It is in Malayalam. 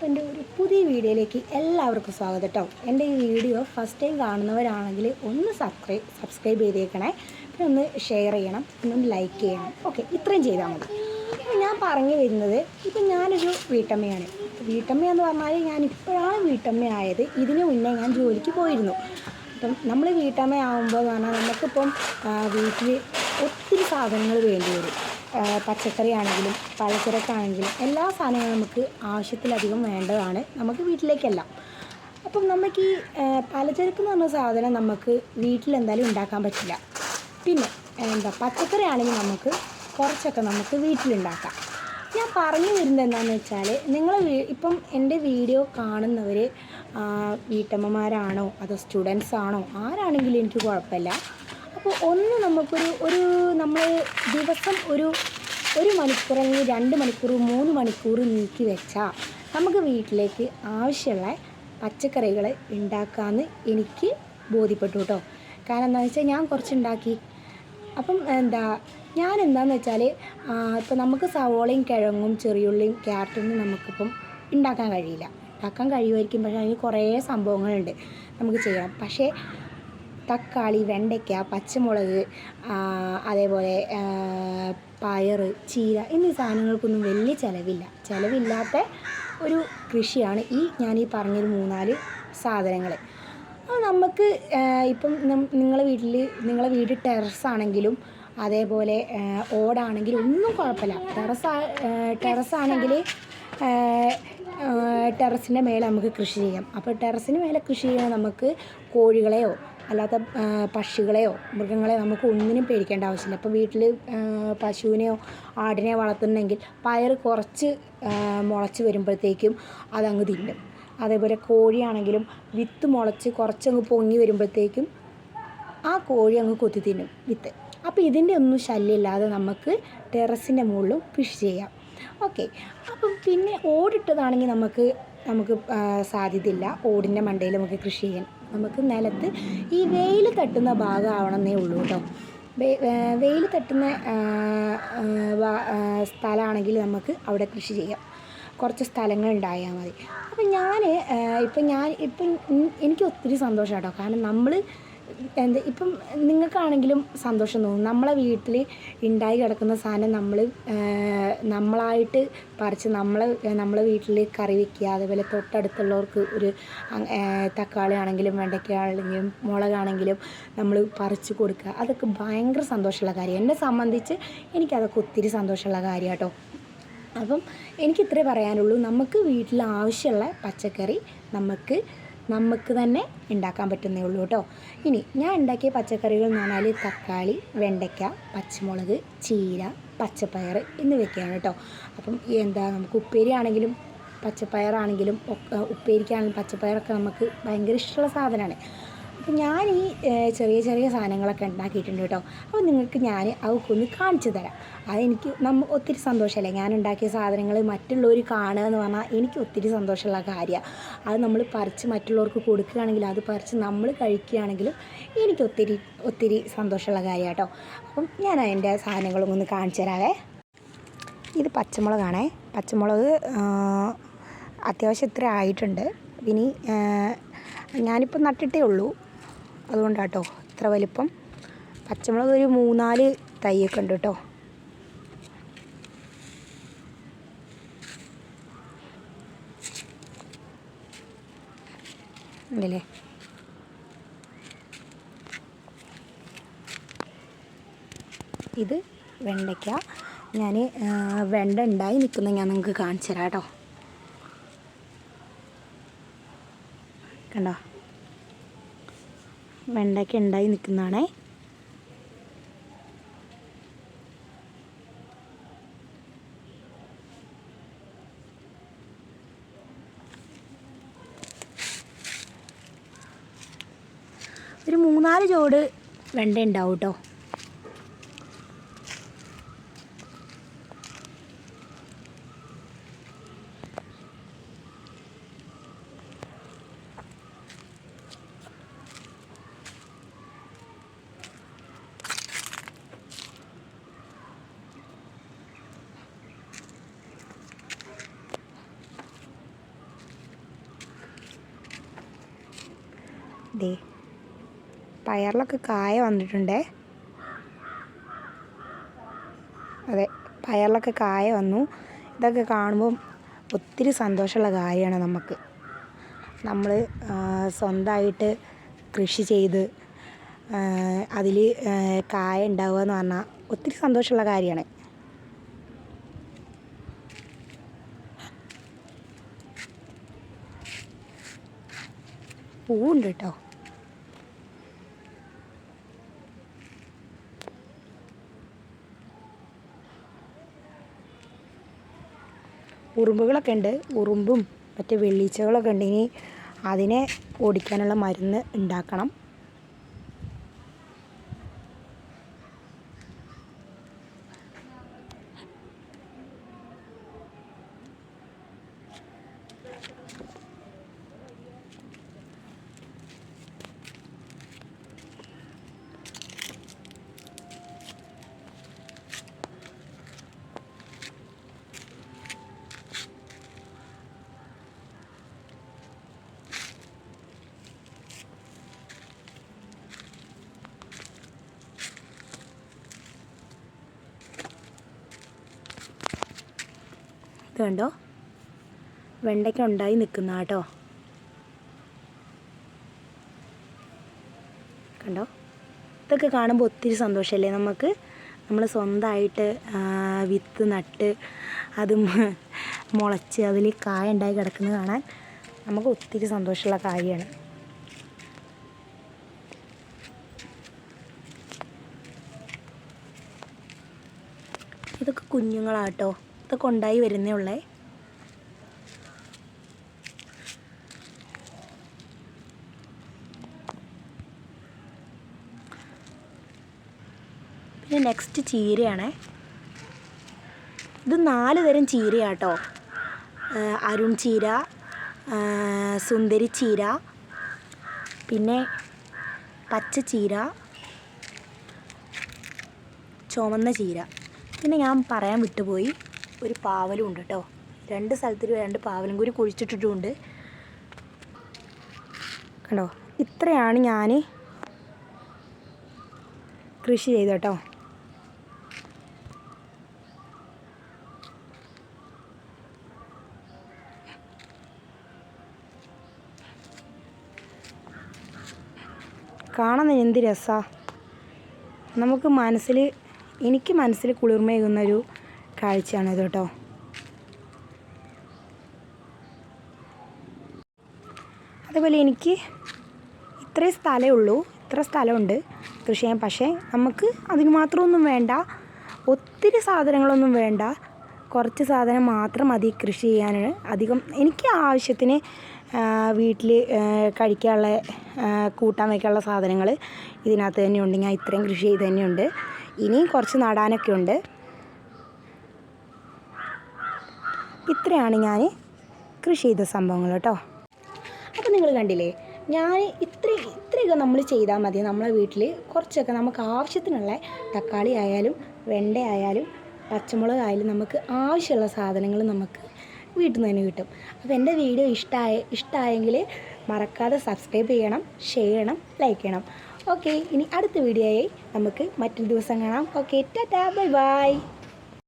അപ്പോൾ എൻ്റെ ഒരു പുതിയ വീഡിയോയിലേക്ക് എല്ലാവർക്കും സ്വാഗതം കേട്ടോ. എൻ്റെ ഈ വീഡിയോ ഫസ്റ്റ് ടൈം കാണുന്നവരാണെങ്കിൽ ഒന്ന് സബ്സ്ക്രൈബ് ചെയ്തേക്കണേ, പിന്നെ ഒന്ന് ഷെയർ ചെയ്യണം, പിന്നെ ഒന്ന് ലൈക്ക് ചെയ്യണം. ഓക്കെ, ഇത്രയും ചെയ്താൽ മതി. അപ്പോൾ ഞാൻ പറഞ്ഞു വരുന്നത്, ഇപ്പം ഞാനൊരു വീട്ടമ്മയാണ്. വീട്ടമ്മയെന്ന് പറഞ്ഞാൽ ഞാൻ ഇപ്പോഴാണ് വീട്ടമ്മയായത്. ഇതിനു മുന്നേ ഞാൻ ജോലിക്ക് പോയിരുന്നു. അപ്പം നമ്മൾ വീട്ടമ്മയാകുമ്പോൾ എന്ന് പറഞ്ഞാൽ നമുക്കിപ്പം വീട്ടിൽ ഒത്തിരി സാധനങ്ങൾ വേണ്ടി വരും. പച്ചക്കറി ആണെങ്കിലും പലചരക്കാണെങ്കിലും എല്ലാ സാധനങ്ങളും നമുക്ക് ആവശ്യത്തിലധികം വേണ്ടതാണ് നമുക്ക് വീട്ടിലേക്കെല്ലാം. അപ്പം നമുക്ക് ഈ പലചരക്ക് എന്ന് പറഞ്ഞ സാധനം നമുക്ക് വീട്ടിലെന്തായാലും ഉണ്ടാക്കാൻ പറ്റില്ല. പിന്നെ പച്ചക്കറി ആണെങ്കിൽ നമുക്ക് കുറച്ചൊക്കെ നമുക്ക് വീട്ടിലുണ്ടാക്കാം. ഞാൻ പറഞ്ഞു വരുന്നത് എന്താണെന്ന് വെച്ചാൽ, നിങ്ങൾ ഇപ്പം എൻ്റെ വീഡിയോ കാണുന്നവർ വീട്ടമ്മമാരാണോ അതോ സ്റ്റുഡൻസ് ആണോ ആരാണെങ്കിലും എനിക്ക് കുഴപ്പമില്ല. അപ്പോൾ ഒന്ന് നമുക്കൊരു നമ്മൾ ദിവസം ഒരു മണിക്കൂർ അല്ലെങ്കിൽ 2 മണിക്കൂർ 3 മണിക്കൂർ നീക്കി വെച്ചാൽ നമുക്ക് വീട്ടിലേക്ക് ആവശ്യമുള്ള പച്ചക്കറികൾ ഉണ്ടാക്കാമെന്ന് എനിക്ക് ബോധ്യപ്പെട്ടു കേട്ടോ. കാരണം എന്താണെന്ന് വെച്ചാൽ ഞാൻ കുറച്ചുണ്ടാക്കി. അപ്പം ഞാൻ എന്താണെന്ന് വെച്ചാൽ, ഇപ്പം നമുക്ക് സവോളയും കിഴങ്ങും ചെറിയുള്ളിയും ക്യാരറ്റൊന്നും നമുക്കിപ്പം ഉണ്ടാക്കാൻ കഴിയില്ല. ഉണ്ടാക്കാൻ കഴിയുമായിരിക്കും, പക്ഷേ അതിന് കുറേ സംഭവങ്ങളുണ്ട് നമുക്ക് ചെയ്യാം. പക്ഷേ തക്കാളി, വെണ്ടയ്ക്ക, പച്ചമുളക്, അതേപോലെ പയർ, ചീര എന്നീ സാധനങ്ങൾക്കൊന്നും വലിയ ചിലവില്ലാത്ത ഒരു കൃഷിയാണ് ഞാൻ പറഞ്ഞൊരു 4 സാധനങ്ങൾ. അപ്പോൾ നമുക്ക് ഇപ്പം നിങ്ങളെ വീട് ടെറസാണെങ്കിലും അതേപോലെ ഓടാണെങ്കിലും ഒന്നും കുഴപ്പമില്ല. ടെറസാണെങ്കിൽ ടെറസിൻ്റെ മേലെ നമുക്ക് കൃഷി ചെയ്യാം. അപ്പോൾ ടെറസിന് മേലെ കൃഷി ചെയ്യാൻ നമുക്ക് കോഴികളെയോ അല്ലാത്ത പക്ഷികളെയോ മൃഗങ്ങളെയോ നമുക്ക് ഒന്നിനും പേടിക്കേണ്ട ആവശ്യമില്ല. അപ്പോൾ വീട്ടിൽ പശുവിനെയോ ആടിനെയോ വളർത്തുന്നുണ്ടെങ്കിൽ പയർ കുറച്ച് മുളച്ച് വരുമ്പോഴത്തേക്കും അതങ്ങ് തിന്നും. അതേപോലെ കോഴിയാണെങ്കിലും വിത്ത് മുളച്ച് കുറച്ചങ്ങ് പൊങ്ങി വരുമ്പോഴത്തേക്കും ആ കോഴി അങ്ങ് കൊത്തി തിന്നും വിത്ത്. അപ്പോൾ ഇതിൻ്റെ ഒന്നും ശല്യമില്ലാതെ നമുക്ക് ടെറസിൻ്റെ മുകളിലും കൃഷി ചെയ്യാം. ഓക്കെ, അപ്പം പിന്നെ ഓടിട്ടതാണെങ്കിൽ നമുക്ക് സാധ്യതയില്ല ഓടിൻ്റെ മണ്ടയിൽ നമുക്ക് കൃഷി ചെയ്യാൻ. നമുക്ക് നിലത്ത് ഈ വെയിൽ തട്ടുന്ന ഭാഗമാവണമെന്നേ ഉള്ളൂ കേട്ടോ. വെയിൽ തട്ടുന്ന സ്ഥലമാണെങ്കിൽ നമുക്ക് അവിടെ കൃഷി ചെയ്യാം. കുറച്ച് സ്ഥലങ്ങൾ ഉണ്ടായാൽ മതി. അപ്പം ഇപ്പം എനിക്ക് ഒത്തിരി സന്തോഷം കേട്ടോ. കാരണം ഇപ്പം നിങ്ങൾക്കാണെങ്കിലും സന്തോഷം തോന്നും. നമ്മളെ വീട്ടിൽ ഉണ്ടായി കിടക്കുന്ന സാധനം നമ്മളായിട്ട് പറിച്ച് നമ്മളെ വീട്ടിൽ കറി വയ്ക്കുക. അതേപോലെ തൊട്ടടുത്തുള്ളവർക്ക് ഒരു തക്കാളി ആണെങ്കിലും വെണ്ടയ്ക്ക ആണെങ്കിലും മുളകാണെങ്കിലും നമ്മൾ പറിച്ച് കൊടുക്കുക. അതൊക്കെ ഭയങ്കര സന്തോഷമുള്ള കാര്യം. എന്നെ സംബന്ധിച്ച് എനിക്കതൊക്കെ ഒത്തിരി സന്തോഷമുള്ള കാര്യം കേട്ടോ. അപ്പം എനിക്കിത്രേ പറയാനുള്ളൂ. നമുക്ക് വീട്ടിൽ ആവശ്യമുള്ള പച്ചക്കറി നമുക്ക് തന്നെ ഉണ്ടാക്കാൻ പറ്റുന്നേ ഉള്ളൂ കേട്ടോ. ഇനി ഞാൻ ഉണ്ടാക്കിയ പച്ചക്കറികൾ എന്ന് പറഞ്ഞാൽ തക്കാളി, വെണ്ടയ്ക്ക, പച്ചമുളക്, ചീര, പച്ചപ്പയർ എന്നിവയൊക്കെയാണ് കേട്ടോ. അപ്പം നമുക്ക് ഉപ്പേരി ആണെങ്കിലും പച്ചപ്പയറാണെങ്കിലും ഉപ്പേരിക്കാണെങ്കിലും പച്ചപ്പയറൊക്കെ നമുക്ക് ഭയങ്കര ഇഷ്ടമുള്ള സാധനമാണ്. അപ്പം ഞാൻ ഈ ചെറിയ സാധനങ്ങളൊക്കെ ഉണ്ടാക്കിയിട്ടുണ്ട് കേട്ടോ. അപ്പോൾ നിങ്ങൾക്ക് ഞാൻ അതൊക്കെ ഒന്ന് കാണിച്ചു തരാം. അതെനിക്ക് ഒത്തിരി സന്തോഷമല്ലേ. ഞാൻ ഉണ്ടാക്കിയ സാധനങ്ങൾ മറ്റുള്ളവർ കാണുക എന്ന് പറഞ്ഞാൽ എനിക്ക് ഒത്തിരി സന്തോഷമുള്ള കാര്യമാണ്. അത് നമ്മൾ പറിച്ച് മറ്റുള്ളവർക്ക് കൊടുക്കുകയാണെങ്കിൽ അത് പറിച്ച് നമ്മൾ കഴിക്കുകയാണെങ്കിലും എനിക്ക് ഒത്തിരി സന്തോഷമുള്ള കാര്യമാണ് കേട്ടോ. അപ്പം ഞാൻ അതിൻ്റെ സാധനങ്ങളും ഒന്ന് കാണിച്ചു തരാവേ. ഇത് പച്ചമുളകാണേ. പച്ചമുളക് അത്യാവശ്യം ഇത്ര ആയിട്ടുണ്ട്. ഇനി ഞാനിപ്പോൾ നട്ടിട്ടേ ഉള്ളൂ, അതുകൊണ്ടാട്ടോ ഇത്ര വലിപ്പം. പച്ചമുളക് ഒരു 3-4 തൈയൊക്കെ ഉണ്ട് കേട്ടോ. ഉണ്ടല്ലേ. ഇത് വെണ്ടയ്ക്ക. ഞാൻ വെണ്ട ഉണ്ടായി നിൽക്കുന്നത് ഞാൻ നിങ്ങൾക്ക് കാണിച്ചു തരാം കേട്ടോ. കണ്ടോ, വെണ്ടയ്ക്ക ഉണ്ടായി നിൽക്കുന്നതാണേ. ഒരു 3-4 ചോട് വെണ്ട ഉണ്ടാവും കേട്ടോ. ദേ പയറിലൊക്കെ കായ വന്നിട്ടുണ്ടേ. അതെ, പയറിലൊക്കെ കായ വന്നു. ഇതൊക്കെ കാണുമ്പം ഒത്തിരി സന്തോഷമുള്ള കാര്യമാണ് നമുക്ക്. നമ്മൾ സ്വന്തമായിട്ട് കൃഷി ചെയ്ത് അതിൽ കായ ഉണ്ടാവുക എന്ന് പറഞ്ഞാൽ ഒത്തിരി സന്തോഷമുള്ള കാര്യമാണ്. പൂവുണ്ട് കേട്ടോ. ഉറുമ്പുകളൊക്കെ ഉണ്ട്. ഉറുമ്പും മറ്റേ വെള്ളീച്ചകളൊക്കെ ഉണ്ട്. ഇനി അതിനെ ഓടിക്കാനുള്ള മരുന്ന് ഉണ്ടാക്കണം. കണ്ടോ, വെണ്ടയ്ക്ക ഉണ്ടായി നിൽക്കുന്ന കേട്ടോ. കണ്ടോ, ഇതൊക്കെ കാണുമ്പോൾ ഒത്തിരി സന്തോഷമല്ലേ നമുക്ക്. നമ്മൾ സ്വന്തമായിട്ട് വിത്ത് നട്ട് അത് മുളച്ച് അതിൽ കായ ഉണ്ടായി കിടക്കുന്നത് കാണാൻ നമുക്ക് ഒത്തിരി സന്തോഷമുള്ള കാര്യമാണ്. ഇതൊക്കെ കുഞ്ഞുങ്ങളാട്ടോ, ഇതൊക്കെ ഉണ്ടായി വരുന്നേ ഉള്ളേ. പിന്നെ നെക്സ്റ്റ് ചീരയാണേ. ഇത് 4 തരം ചീരയാട്ടോ. അരുൺ ചീര, സുന്ദരി ചീര, പിന്നെ പച്ച ചീര, ചുവന്ന ചീര. പിന്നെ ഞാൻ പറയാൻ വിട്ടുപോയി, ഒരു പാവലും ഉണ്ട് കേട്ടോ. 2 സ്ഥലത്തിൽ 2 പാവലും കൂടി കുഴിച്ചിട്ടിട്ടുമുണ്ട്. കണ്ടോ, ഇത്രയാണ് ഞാൻ കൃഷി ചെയ്തത് കേട്ടോ. കാണാൻ എന്ത് രസമാണ്. നമുക്ക് എനിക്ക് മനസ്സിൽ കുളിർമയേകുന്നൊരു കാഴ്ചയാണിത് കേട്ടോ. അതേപോലെ എനിക്ക് ഇത്രയും സ്ഥലമേ ഉള്ളൂ, ഇത്ര സ്ഥലമുണ്ട് കൃഷി ചെയ്യാൻ. പക്ഷേ നമുക്ക് അതിന് മാത്രമൊന്നും വേണ്ട, ഒത്തിരി സാധനങ്ങളൊന്നും വേണ്ട. കുറച്ച് സാധനം മാത്രം മതി കൃഷി ചെയ്യാൻ. അധികം എനിക്ക് ആവശ്യത്തിന് വീട്ടിൽ കഴിക്കാനുള്ള കൂട്ടാൻ വയ്ക്കാനുള്ള സാധനങ്ങൾ ഇതിനകത്ത് തന്നെയുണ്ട്. ഞാൻ ഇത്രയും കൃഷി ചെയ്ത് തന്നെയുണ്ട്. ഇനിയും കുറച്ച് നടാനൊക്കെ ഉണ്ട്. ഇത്രയാണ് ഞാൻ കൃഷി ചെയ്ത സംഭവങ്ങൾ കേട്ടോ. അപ്പോൾ നിങ്ങൾ കണ്ടില്ലേ, ഞാൻ ഇത്രയൊക്കെ നമ്മൾ ചെയ്താൽ മതി. നമ്മളെ വീട്ടിൽ കുറച്ചൊക്കെ നമുക്ക് ആവശ്യത്തിനുള്ള തക്കാളി ആയാലും വെണ്ട ആയാലും പച്ചമുളക് ആയാലും നമുക്ക് ആവശ്യമുള്ള സാധനങ്ങൾ നമുക്ക് വീട്ടിൽ നിന്ന് തന്നെ കിട്ടും. അപ്പോൾ എൻ്റെ വീഡിയോ ഇഷ്ടമായെങ്കിൽ മറക്കാതെ സബ്സ്ക്രൈബ് ചെയ്യണം, ഷെയർ ചെയ്യണം, ലൈക്ക് ചെയ്യണം. ഓക്കെ, ഇനി അടുത്ത വീഡിയോയായി നമുക്ക് മറ്റൊരു ദിവസം കാണാം. Okay, Tata, bye bye.